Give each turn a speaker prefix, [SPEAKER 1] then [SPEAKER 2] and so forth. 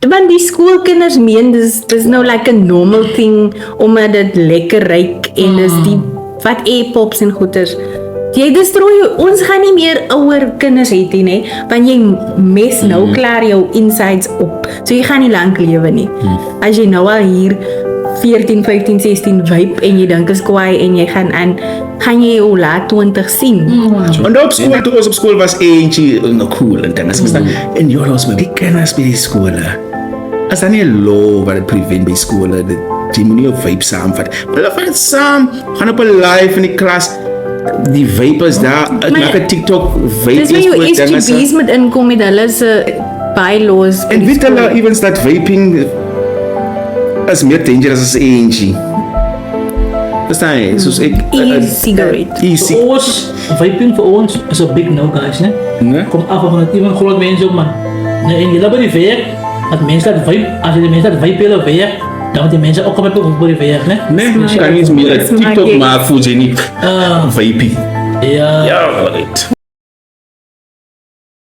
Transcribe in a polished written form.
[SPEAKER 1] Want die skoolkinders meen dis nou like 'n normal thing omdat dit lekker ryk en dis die wat e-pops en goeters. Jy destrooi ons gaan nie meer ouer kinders hê nie, want jy mes nou klaar jou insides op. So jy gaan nie lank lewe nie. As jy nou al hier 14, 15, 16 vape en jy dink is kwaai en jy gaan jy jou laat 20 sien.
[SPEAKER 2] En op school, toe ons op school was eentje cool en dan is en jy was met die kinders by die skole. As dan nie 'n law wat dit prevent by skole dat jy moet nie op vape saamvat. Hulle vat dit saam, gaan op 'n live in die klas. Die vapers daar, het maak 'n TikTok vape.
[SPEAKER 1] Dis waar jou SGB's moet inkom met hulle se bylaws.
[SPEAKER 2] En weet hulle evens dat vaping is meer dangerous as eentjie. Verstaan jy? Soos ek
[SPEAKER 1] e-cigarette.
[SPEAKER 3] Voor ons, vaping voor ons is een big no, guys, ne?
[SPEAKER 2] Nee?
[SPEAKER 3] Kom af van het iemand groot mensen ook, man. Nee, en je laat bij die werk, dat mensen dat vape, als je de mensen dat vape willen werk, dan moet die mensen ook op bij die werk, ne?
[SPEAKER 2] Nee, kan niet meer. TikTok maakt voor je niet vaping.
[SPEAKER 3] Ja.
[SPEAKER 2] Ja, right.